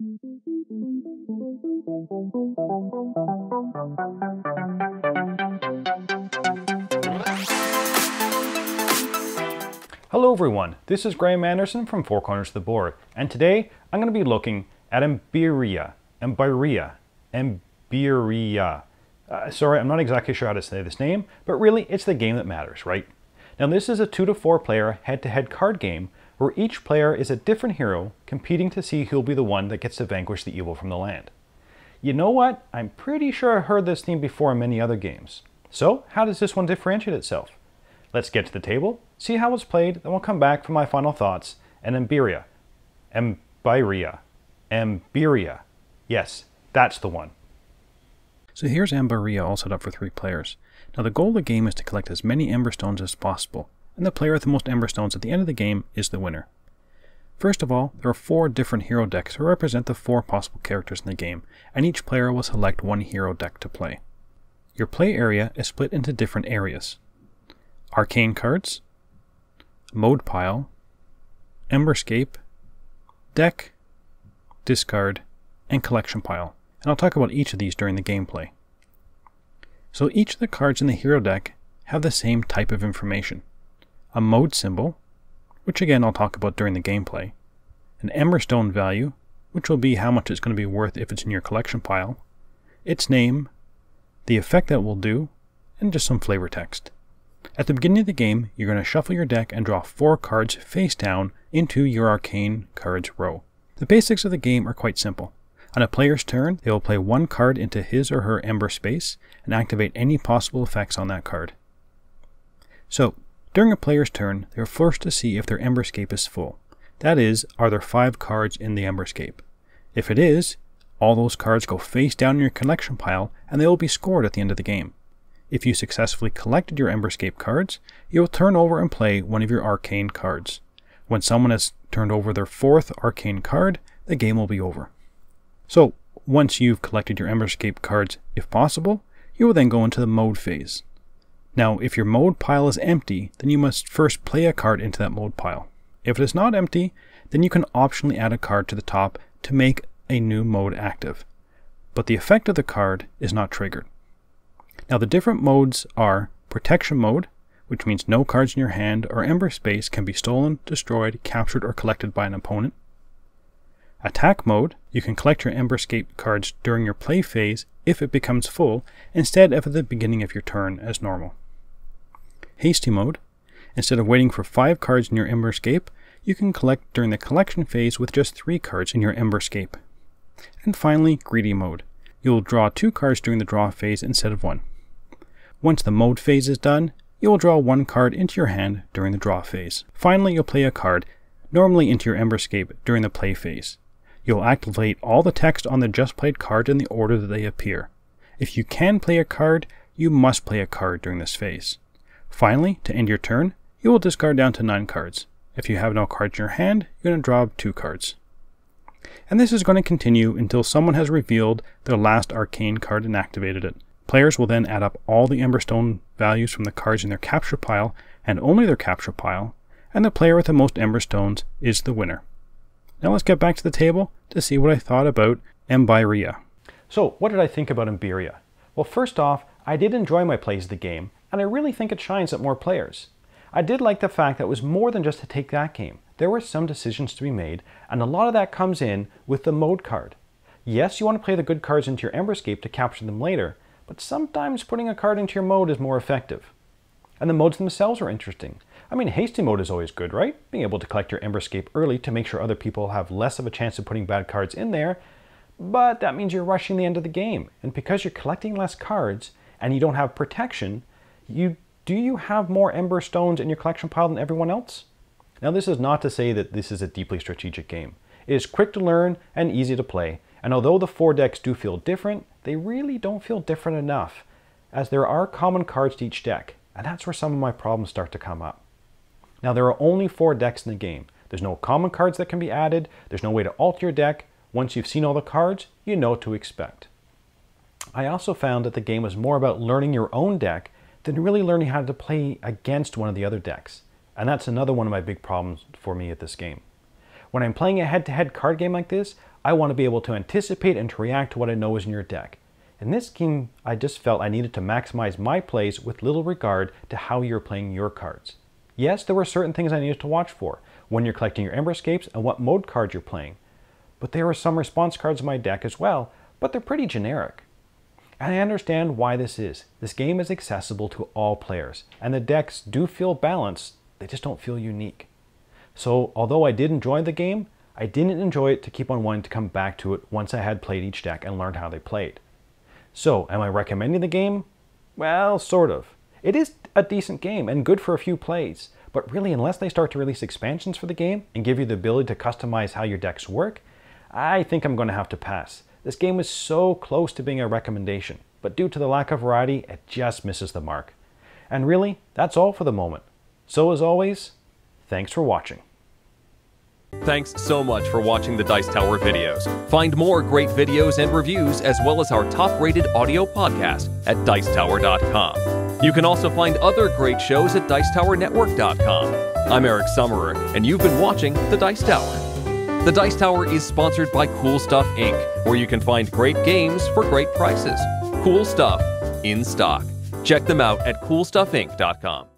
Hello everyone, this is Graeme Anderson from Four Corners of the Board, and today I'm going to be looking at Ambyria. Sorry, I'm not exactly sure how to say this name, but really it's the game that matters, right? Now this is a 2 to 4 player head-to-head card game where each player is a different hero competing to see who'll be the one that gets to vanquish the evil from the land. You know what? I'm pretty sure I've heard this theme before in many other games. So how does this one differentiate itself? Let's get to the table, see how it's played, then we'll come back for my final thoughts. And Ambyria. Yes, that's the one. So here's Ambyria all set up for 3 players. Now the goal of the game is to collect as many Ember Stones as possible, and the player with the most Ember Stones at the end of the game is the winner. First of all, there are 4 different hero decks that represent the 4 possible characters in the game, and each player will select one hero deck to play. Your play area is split into different areas. Arcane cards, mode pile, Emberscape, deck, discard, and collection pile. And I'll talk about each of these during the gameplay. So each of the cards in the hero deck have the same type of information. A mode symbol, which again I'll talk about during the gameplay. An Emberstone value, which will be how much it's going to be worth if it's in your collection pile. Its name, the effect that will do, and just some flavor text. At the beginning of the game, you're going to shuffle your deck and draw 4 cards face down into your arcane cards row. The basics of the game are quite simple. On a player's turn, they will play 1 card into his or her Ember space and activate any possible effects on that card. So, during a player's turn, they are forced to see if their Emberscape is full. That is, are there 5 cards in the Emberscape? If it is, all those cards go face down in your collection pile and they will be scored at the end of the game. If you successfully collected your Emberscape cards, you will turn over and play one of your arcane cards. When someone has turned over their 4th arcane card, the game will be over. So, once you've collected your Emberscape cards, if possible, you will then go into the mode phase. Now, if your mode pile is empty, then you must first play a card into that mode pile. If it is not empty, then you can optionally add a card to the top to make a new mode active. But the effect of the card is not triggered. Now the different modes are Protection Mode, which means no cards in your hand or Ember space can be stolen, destroyed, captured, or collected by an opponent. Attack Mode, you can collect your Emberscape cards during your play phase if it becomes full, instead of at the beginning of your turn as normal. Hasty Mode, instead of waiting for 5 cards in your Emberscape, you can collect during the collection phase with just 3 cards in your Emberscape. And finally, Greedy Mode. You will draw 2 cards during the draw phase instead of 1. Once the mode phase is done, you will draw 1 card into your hand during the draw phase. Finally, you'll play a card, normally into your Emberscape during the play phase. You'll activate all the text on the just played cards in the order that they appear. If you can play a card, you must play a card during this phase. Finally, to end your turn, you will discard down to 9 cards. If you have no cards in your hand, you're going to draw 2 cards. And this is going to continue until someone has revealed their last arcane card and activated it. Players will then add up all the Emberstone values from the cards in their capture pile, and only their capture pile, and the player with the most Emberstones is the winner. Now let's get back to the table to see what I thought about Ambyria. So what did I think about Ambyria? Well, first off, I did enjoy my plays of the game, and I really think it shines at more players. I did like the fact that it was more than just to take that game. There were some decisions to be made, and a lot of that comes in with the mode card. Yes, you want to play the good cards into your Emberscape to capture them later, but sometimes putting a card into your mode is more effective. And the modes themselves are interesting. I mean, hasty mode is always good, right? Being able to collect your Emberscape early to make sure other people have less of a chance of putting bad cards in there, but that means you're rushing the end of the game. And because you're collecting less cards and you don't have protection, do you have more Ember Stones in your collection pile than everyone else? Now this is not to say that this is a deeply strategic game. It is quick to learn and easy to play, and although the 4 decks do feel different, they really don't feel different enough, as there are common cards to each deck, and that's where some of my problems start to come up. Now there are only 4 decks in the game. There's no common cards that can be added, there's no way to alter your deck. Once you've seen all the cards, you know what to expect. I also found that the game was more about learning your own deck than really learning how to play against one of the other decks. And that's another one of my big problems for me at this game. When I'm playing a head-to-head card game like this, I want to be able to anticipate and to react to what I know is in your deck. In this game, I just felt I needed to maximize my plays with little regard to how you're playing your cards. Yes, there were certain things I needed to watch for, when you're collecting your Emberscapes and what mode card you're playing. But there are some response cards in my deck as well, but they're pretty generic. And I understand why this is. This game is accessible to all players, and the decks do feel balanced, they just don't feel unique. So, although I did enjoy the game, I didn't enjoy it to keep on wanting to come back to it once I had played each deck and learned how they played. So, am I recommending the game? Well, sort of. It is a decent game and good for a few plays, but really unless they start to release expansions for the game and give you the ability to customize how your decks work, I think I'm going to have to pass. This game is so close to being a recommendation, but due to the lack of variety, it just misses the mark. And really, that's all for the moment. So as always, thanks for watching. Thanks so much for watching the Dice Tower videos. Find more great videos and reviews as well as our top-rated audio podcast at Dicetower.com. You can also find other great shows at Dicetowernetwork.com. I'm Eric Summerer, and you've been watching The Dice Tower. The Dice Tower is sponsored by Cool Stuff Inc., where you can find great games for great prices. Cool stuff in stock. Check them out at CoolStuffInc.com.